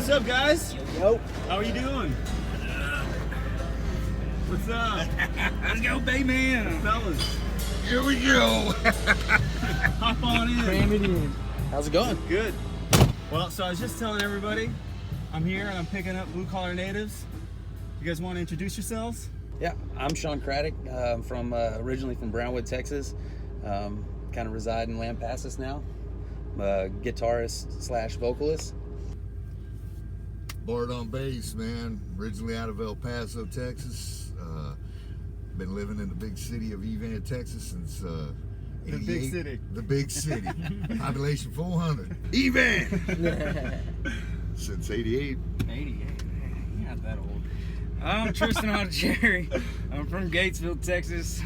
What's up, guys? Yo. How are you doing? What's up? Let's go, baby. Fellas, Here we go. hop on in. Cram it in. How's it going? Good. Well, so I was just telling everybody, I'm here and I'm picking up blue collar natives. You guys want to introduce yourselves? Yeah, I'm Sean Craddock. I'm from originally from Brownwood, Texas. Kind of reside in Lampasas now. I'm a guitarist slash vocalist. Bart on bass, man. Originally out of El Paso, Texas. Been living in the big city of Evan, Texas since 88. The big city. The big city. Population 400. Evan! Since 88. 88. You're not that old. I'm Tristan Audicherry. I'm from Gatesville, Texas.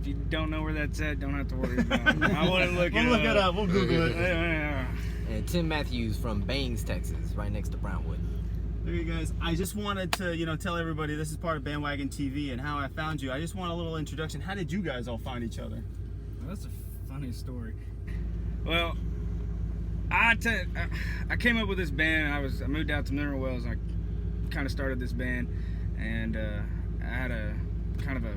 If you don't know where that's at, don't have to worry about it. I wouldn't look it up. We'll look it up. We'll Google it. And Tim Matthews from Baines, Texas, right next to Brownwood. There you guys. I just wanted to, tell everybody this is part of Bandwagon TV and how I found you. I just want a little introduction. How did you guys all find each other? Well, that's a funny story. Well, I came up with this band. I moved out to Mineral Wells. And I kind of started this band, and I had a kind of a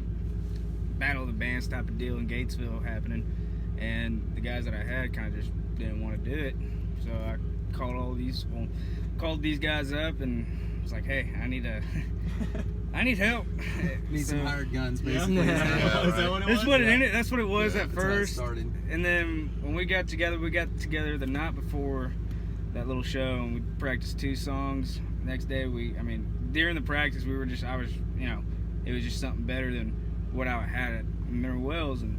battle of the bands type of deal in Gatesville happening, and the guys that I had kind of just didn't want to do it. So I called these guys up and was like, hey, I need help. Need some hired guns, Yeah. basically. Yeah, Is that what it was? That's what it was Yeah, at That's how it first. started. And then when we got together the night before that little show, and we practiced 2 songs. Next day, during the practice, it was just something better than what I had at Mineral Wells. And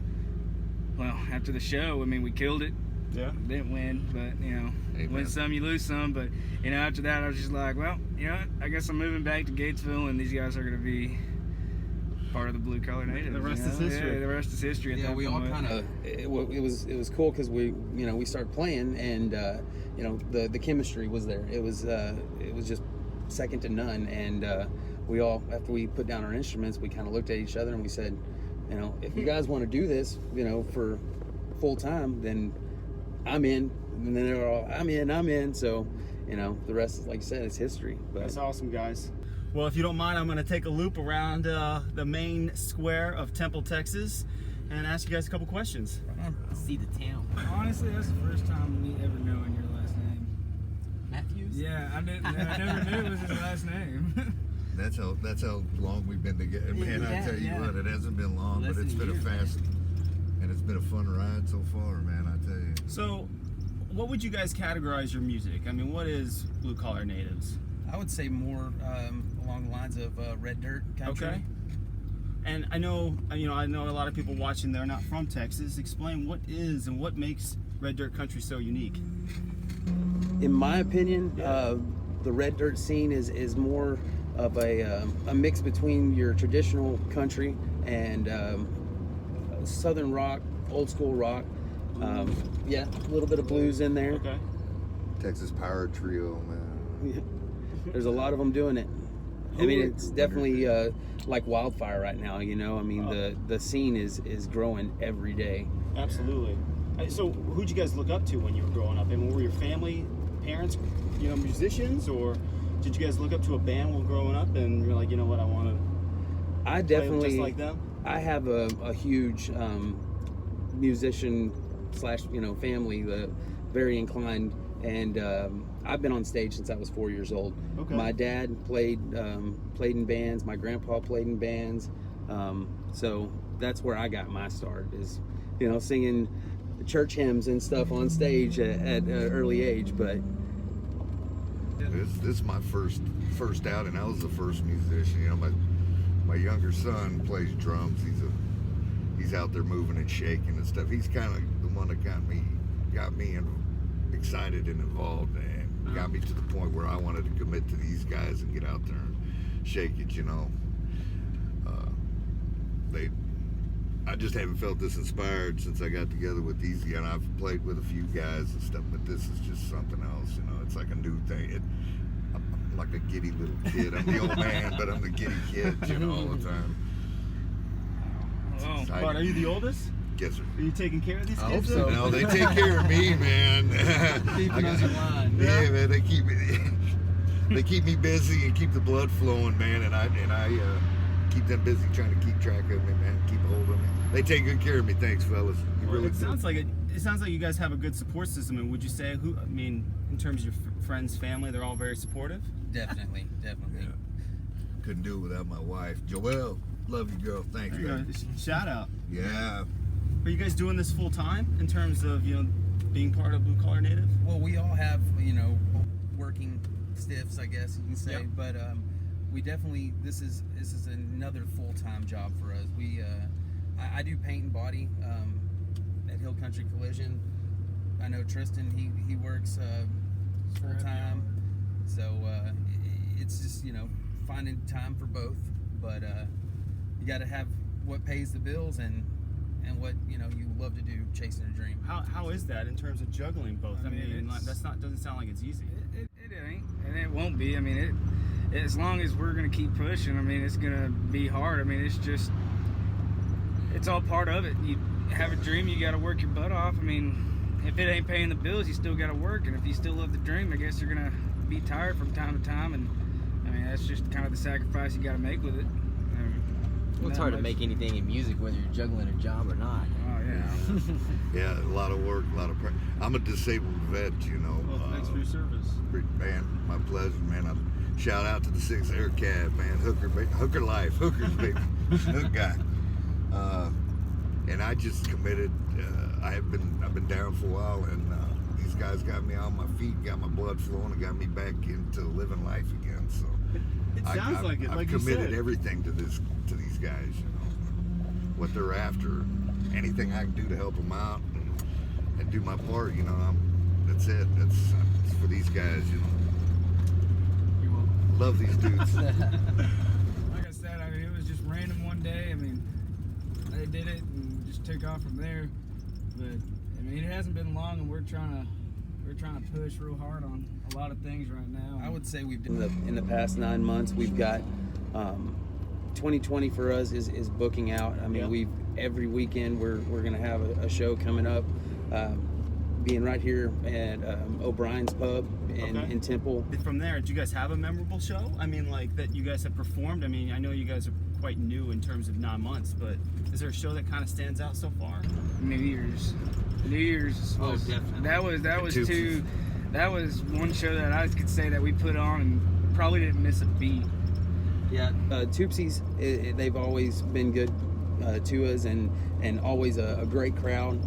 well, after the show, we killed it. Yeah. Didn't win, but win some, you lose some. But after that, I was just like, well, I guess I'm moving back to Gatesville, and these guys are going to be part of the blue collar natives. The rest is history. Yeah, the rest is history. At Yeah, that we all point. kind of. It was cool because we started playing and the chemistry was there. It was just second to none, and we all, after we put down our instruments, we kind of looked at each other and we said, if you guys want to do this, for full time, then I'm in. And then they were all, I'm in. So, the rest, like you said, is history. But That's awesome, guys. Well, if you don't mind, I'm going to take a loop around the main square of Temple, Texas, and ask you guys a couple questions. See the town. Honestly, that's the first time me ever knowing your last name. Matthews? Yeah, I never knew it was his last name. That's how long we've been together. Man, I tell you what, it hasn't been long, Less but it's than been a a year, fast, and it's been a fun ride so far, man, I tell you. So, what would you guys categorize your music? What is Blue Collar Natives? I would say more along the lines of red dirt country. Okay. And I know a lot of people watching, they're not from Texas. Explain what is and what makes red dirt country so unique. In my opinion, the red dirt scene is more of a mix between your traditional country and southern rock, old school rock. A little bit of blues in there. Okay. Texas Power Trio, man. There's a lot of them doing it. It's definitely like wildfire right now. The scene is growing every day. Absolutely. So, who'd you guys look up to when you were growing up? Were your family, parents, musicians, or did you guys look up to a band while growing up and you're like, you know what, I want to I play definitely just like them? I have a huge musician slash family, very inclined, and I've been on stage since I was 4 years old. Okay. My dad played in bands. My grandpa played in bands. So that's where I got my start, is singing church hymns and stuff on stage at an early age. But This is my first outing. I was the first musician. My younger son plays drums. He's out there moving and shaking and stuff. He's kind of the one that got me excited and involved, and got me to the point where I wanted to commit to these guys and get out there and shake it. I just haven't felt this inspired since I got together with these guys. I've played with a few guys and stuff, but this is just something else. It's like a new thing. I'm like a giddy little kid. I'm the old man, but I'm the giddy kid, all the time. Oh, Bart, are you the oldest? Yes, sir. Are you taking care of these kids? No, they take care of me, man. keeping us in line. Yeah, man, they keep me. They keep me busy and keep the blood flowing, man, and I keep them busy trying to keep track of me, man, keep hold of me. They take good care of me. Thanks, fellas. You really It do. sounds like you guys have a good support system. And would you say in terms of your friends, family, they're all very supportive? Definitely. Yeah. Couldn't do it without my wife, Joelle. Love you, girl. Thanks, There you man. go. Shout out. Yeah. Are you guys doing this full time in terms of being part of Blue Collar Native? Well, we all have working stiffs, I guess you can say, Yep. but we definitely this is another full-time job for us. I do paint and body at Hill Country Collision. I know Tristan, he works full-time, so it's just finding time for both, but you got to have what pays the bills and what you love to do, chasing a dream. How is that in terms of juggling both? I mean, doesn't sound like it's easy. It ain't, and it won't be. I mean, as long as we're gonna keep pushing, I mean, it's gonna be hard. I mean, it's all part of it. You have a dream, you got to work your butt off. I mean, if it ain't paying the bills, you still got to work, and if you still love the dream, I guess you're gonna be tired from time to time, and I mean, that's just kind of the sacrifice you got to make with it. Well, it's hard to make anything in music, whether you're juggling a job or not. Oh yeah. Yeah, a lot of work, a lot of pressure. I'm a disabled vet, Well, thanks for your service. Man, my pleasure, man. Shout out to the 6 Air Cab, man. Hooker life, hookers, baby. Hook guy. And I just committed. I've been down for a while, and these guys got me on my feet, got my blood flowing, and got me back into living life again. So It sounds like it. I've Like you committed said. everything to these guys. What they're after, anything I can do to help them out and do my part. That's it. That's for these guys. Love these dudes. Like I said, I mean, it was just random one day. I mean, they did it and just took off from there. But I mean, it hasn't been long, and we're trying to push real hard on a lot of things right now. I would say we've done in the past 9 months. We've got 2020 for us is booking out. I mean, Yeah. every weekend we're gonna have a show coming up, being right here at O'Brien's Pub in Temple. From there, do you guys have a memorable show? I mean, like that you guys have performed. I mean, I know you guys are quite new in terms of 9 months, but is there a show that kind of stands out so far? New Year's was definitely. that was one show that I could say that we put on and probably didn't miss a beat. Yeah, Toopsies, they've always been good to us, and always a great crowd.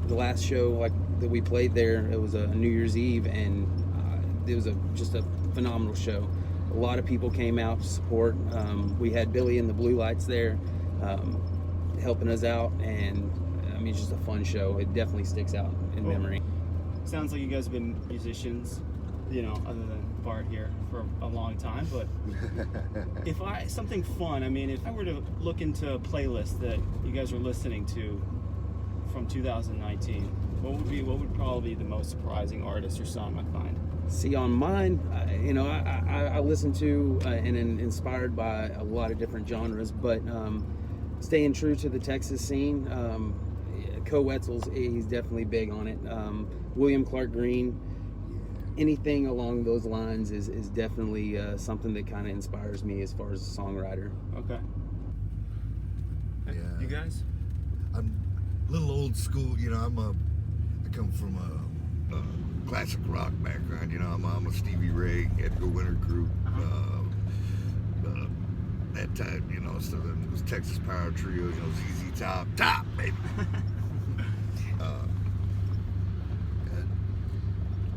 The last show that we played there, it was a New Year's Eve, and it was just a phenomenal show. A lot of people came out to support. We had Billy and the Blue Lights there helping us out, and I mean, it's just a fun show. It definitely sticks out in memory. Sounds like you guys have been musicians, other than Bart here, for a long time. But something fun, I mean, if I were to look into a playlist that you guys are listening to from 2019, what would probably be the most surprising artist or song I find? See, on mine, I listen to and inspired by a lot of different genres, but staying true to the Texas scene, Co Wetzel's, he's definitely big on it. William Clark Green, anything along those lines is definitely something that kind of inspires me as far as a songwriter. Okay. Yeah. You guys? I'm a little old school. I come from a classic rock background. I'm a Stevie Ray, Edgar Winter group. That type, so then it was Texas Power Trio, ZZ Top, baby.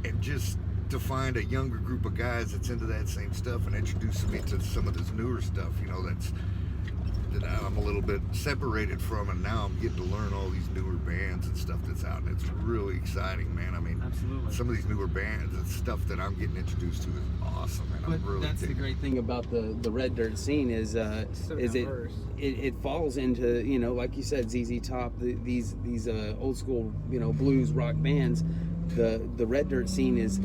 And just to find a younger group of guys that's into that same stuff and introducing me to some of this newer stuff, that I'm a little bit separated from, and now I'm getting to learn all these newer bands and stuff that's out, and it's really exciting, man. I mean, Absolutely. some of these newer bands and stuff that I'm getting introduced to is awesome, and But I'm really that's the digging it. great thing about the Red Dirt scene is So diverse. it falls into like you said, ZZ Top, these old school blues rock bands. The Red Dirt scene is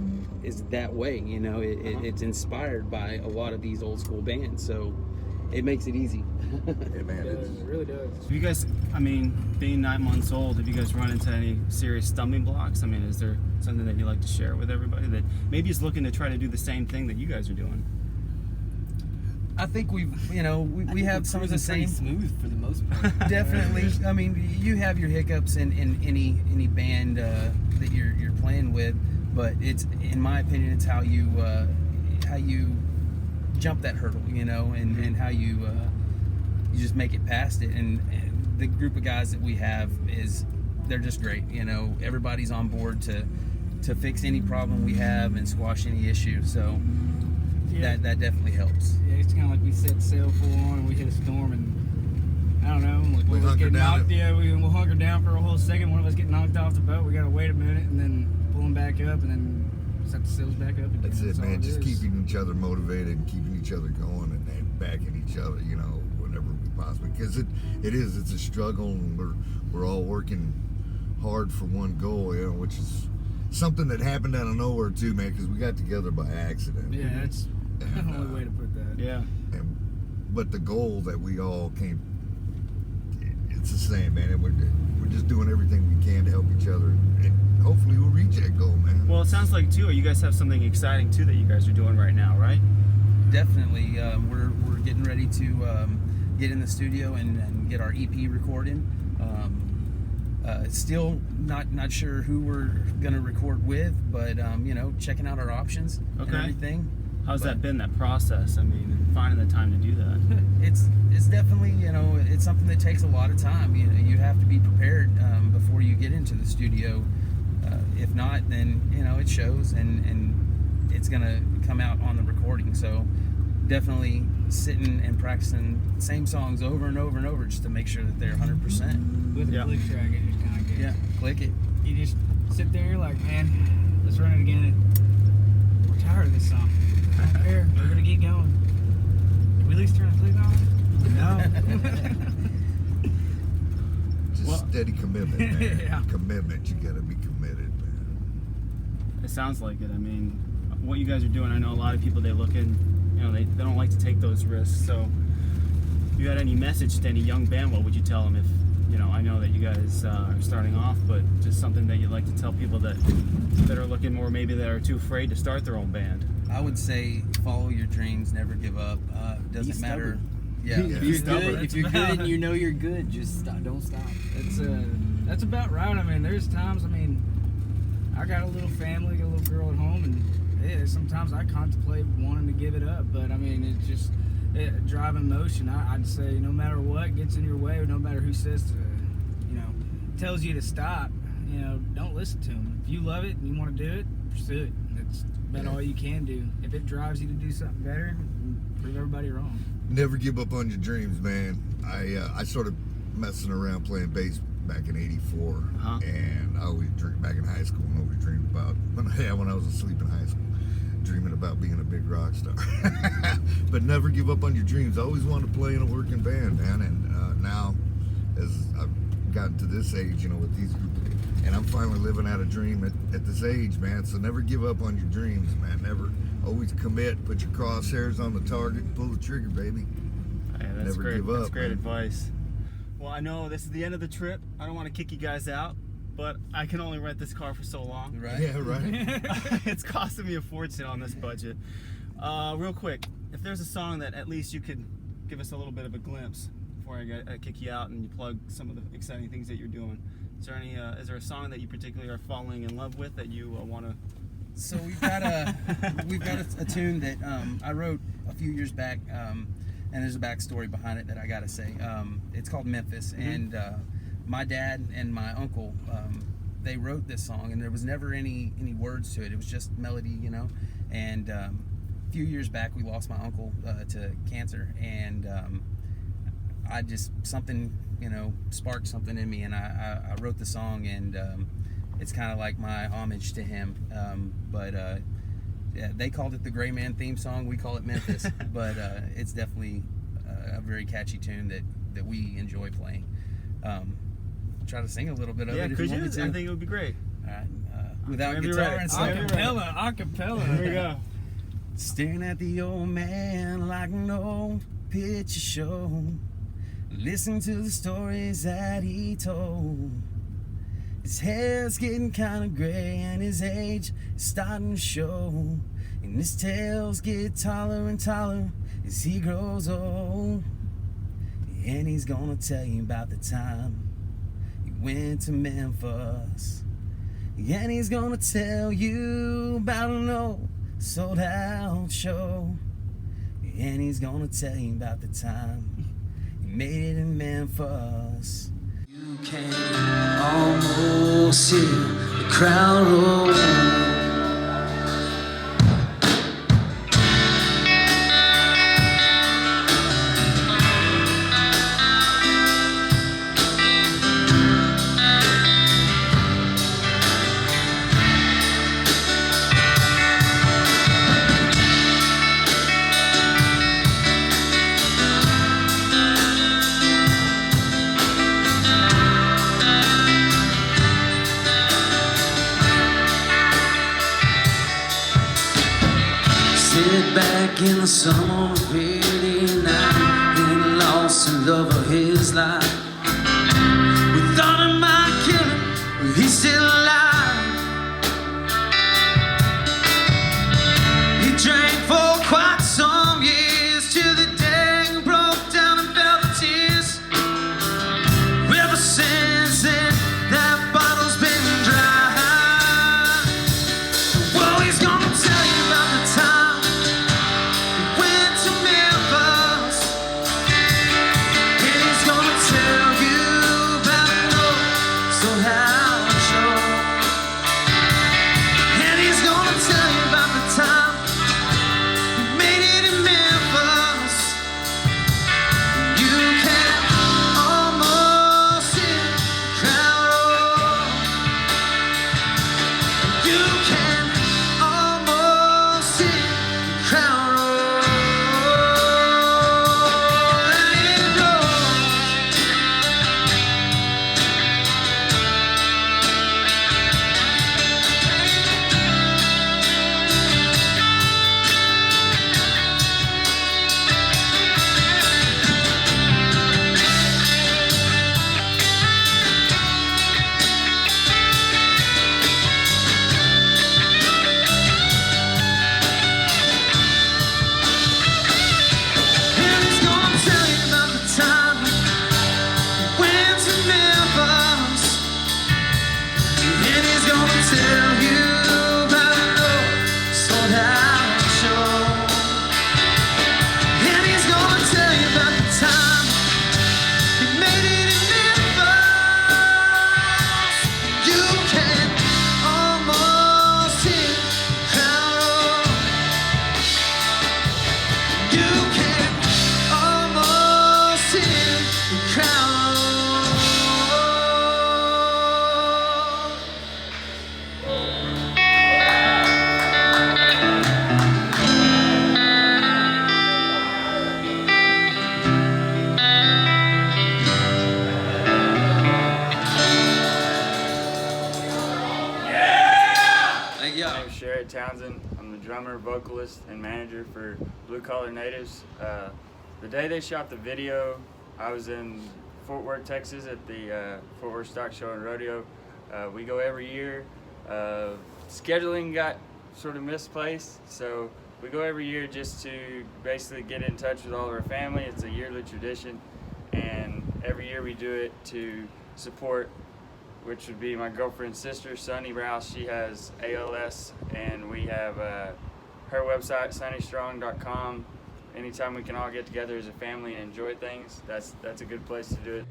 that way. It's inspired by a lot of these old school bands. So it makes it easy. Yeah, man. It really does. Have you guys, I mean, being 9 months old, have you guys run into any serious stumbling blocks? I mean, is there something that you like to share with everybody that maybe is looking to try to do the same thing that you guys are doing? I think we have some of the same. Smooth for the most part. Definitely. I mean, you have your hiccups in any band that you're playing with, but it's, in my opinion, it's how you jump that hurdle, and how you just make it past it. And the group of guys that we have they're just great. Everybody's on board to fix any problem we have and squash any issue. So that definitely helps. Yeah, it's kind of like we set sail full on and we hit a storm and I don't know, like We one of us hunker get down knocked. Yeah, we'll hunker down for a whole second. One of us get knocked off the boat. We gotta wait a minute and then pull them back up and then set the sails back up again. That's it, all man. Just is. keeping each other motivated and keeping each other going and backing each other, whenever we possibly. Because it's a struggle, and we're all working hard for one goal, which is something that happened out of nowhere too, man. Because we got together by accident. Yeah, that's the only way to put that. Yeah. But the goal that we all came, it's the same, man. And we're just doing everything we can to help each other, and hopefully we'll reach that goal, man. Well, it sounds like, too, you guys have something exciting, too, that you guys are doing right now, right? Definitely. We're getting ready to get in the studio and get our EP recorded. Still not sure who we're gonna record with, but checking out our options and Okay. everything. How's that been, that process? I mean, finding the time to do that. It's definitely, it's something that takes a lot of time. You have to be prepared before you get into the studio. If not, then it shows, and it's gonna come out on the recording. So definitely sitting and practicing the same songs over and over and over just to make sure that they're 100%. With a Yeah. click track, it just kind of gets. Yeah, click it. You just sit there, you're like, man, let's run it again. We're tired of this song. I don't care. We're gonna keep going. Did we at least turn the click on? No. Just Well- steady commitment, man. Yeah. Commitment. You gotta be committed, man. It sounds like it. I mean, what you guys are doing, I know a lot of people, they look in, they don't like to take those risks. So if you had any message to any young band, what would you tell them? If, I know that you guys are starting off, but just something that you'd like to tell people that are looking more, maybe that are too afraid to start their own band. I would say follow your dreams, never give up. Doesn't Be matter. stubborn. Yeah, If If Be you're stubborn. good, if you're good and you know you're good, just stop, don't stop. That's about right. I mean, there's times, I got a little family, got a little girl at home, and yeah, sometimes I contemplate wanting to give it up, but it's just driving motion. I'd say no matter what gets in your way, or no matter who says to, tells you to stop, don't listen to them. If you love it and you want to do it, pursue it. That's about all you can do. If it drives you to do something better, prove everybody wrong. Never give up on your dreams, man. I started messing around playing bass back in '84, Uh-huh. and I always dreamed back in high school. I always dreamed about when I was asleep in high school, dreaming about being a big rock star. But never give up on your dreams. I always wanted to play in a working band, man. And now, as I've gotten to this age, with these group, and I'm finally living out a dream at this age, man. So never give up on your dreams, man. Never. Always commit. Put your crosshairs on the target. Pull the trigger, baby. Yeah, that's Never great. give up, That's great man. advice. Well, I know this is the end of the trip. I don't want to kick you guys out, but I can only rent this car for so long. right. Yeah, right. It's costing me a fortune on this budget. Real quick, if there's a song that at least you could give us a little bit of a glimpse before I kick you out and you plug some of the exciting things that you're doing, is there a song that you particularly are falling in love with that you want to? So we've got a tune that I wrote a few years back, and there's a backstory behind it that I gotta say. It's called Memphis, and my dad and my uncle, they wrote this song, and there was never any words to it. It was just melody, And a few years back, we lost my uncle to cancer, and something sparked something in me, and I wrote the song, and it's kind of like my homage to him. Yeah, they called it the Gray Man theme song. We call it Memphis, but it's definitely a very catchy tune that we enjoy playing. Try to sing a little bit of it if could you want me to. I think it would be great. All right, without Whenever you're guitar ready. and stuff. Acapella. Here we go. Staring at the old man like no picture show. Listen to the stories that he told. His hair's getting kind of gray and his age is starting to show. And his tales get taller and taller as he grows old. And he's gonna tell you about the time he went to Memphis. And he's gonna tell you about an old sold out show. And he's gonna tell you about the time he made it in Memphis. You can almost hear the crowd roll. Sit back in the summer of '89 and lost the love of his life. We thought he might kill him, but he's still alive. He drank for quite some years till the day he broke down and fell to tears. Ever since then, that bottle's been dry. Well, he's gonna tell you about the time went to Memphis, and he's gonna tell you about an old sold out show. And he's gonna tell you about the time he made it in Memphis. You can almost hear the crowd roll. You can almost hear the crowd roll. And it rolls. And he's gonna tell you about the time he went to Memphis. And he's gonna tell you about an old sold out show. And he's gonna tell you about the time he made it in Memphis. You can almost hear the crowd roll. You can almost hear the crowd Thank you. My name is Sherod Townsend. I'm the drummer, vocalist, and manager for Blue Collar Natives. The day they shot the video, I was in Fort Worth, Texas at the Fort Worth Stock Show and Rodeo. We go every year. Scheduling got sort of misplaced, so we go every year just to basically get in touch with all of our family. It's a yearly tradition, and every year we do it to support, which would be my girlfriend's sister, Sunny Rouse. She has ALS, and we have her website, sunnystrong.com. Anytime we can all get together as a family and enjoy things, that's a good place to do it.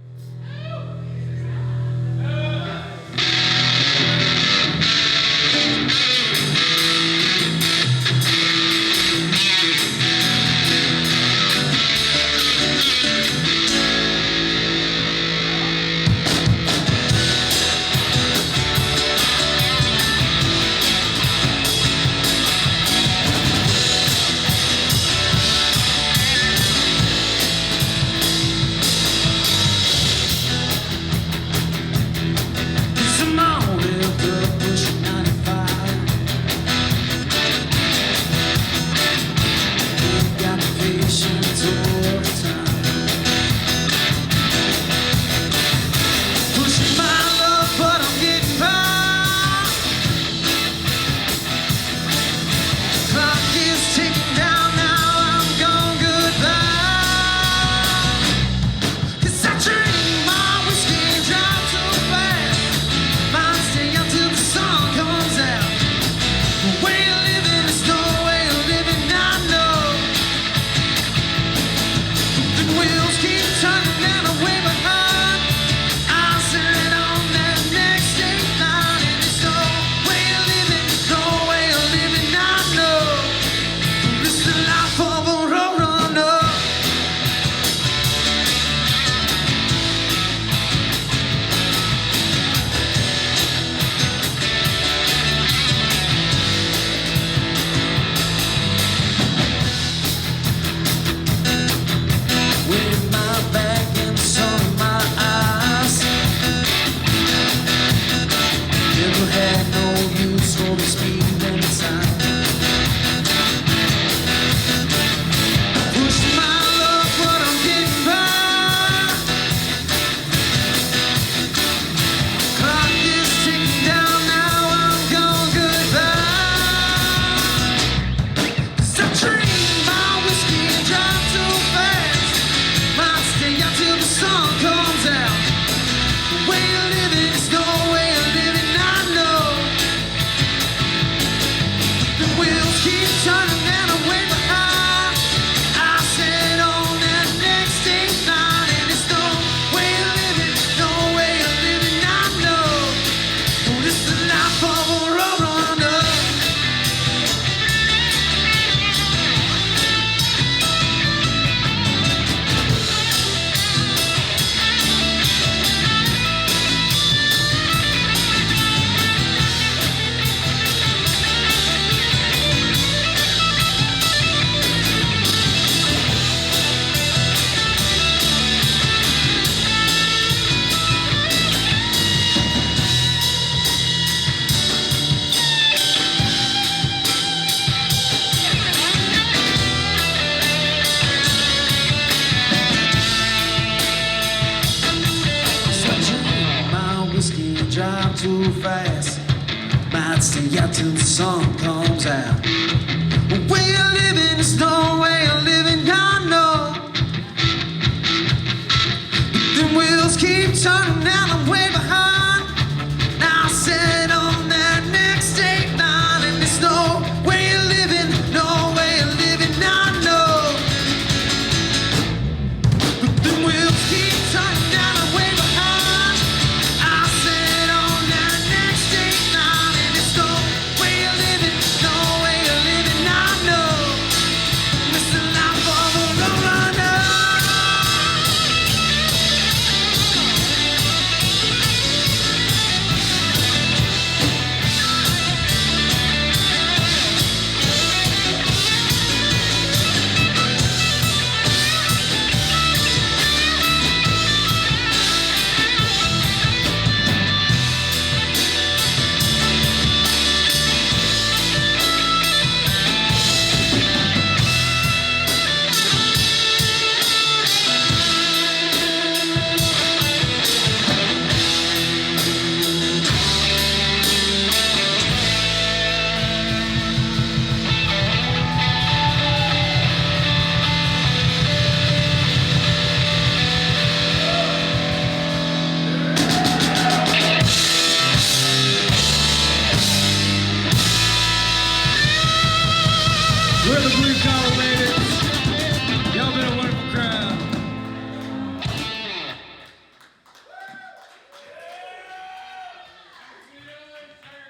lights keep turning and I'm way behind. I said on that next state line, and it's no way of living, no way of living. I know this is the life of a roadrunner. Drive too fast, might stay out till the sun comes out.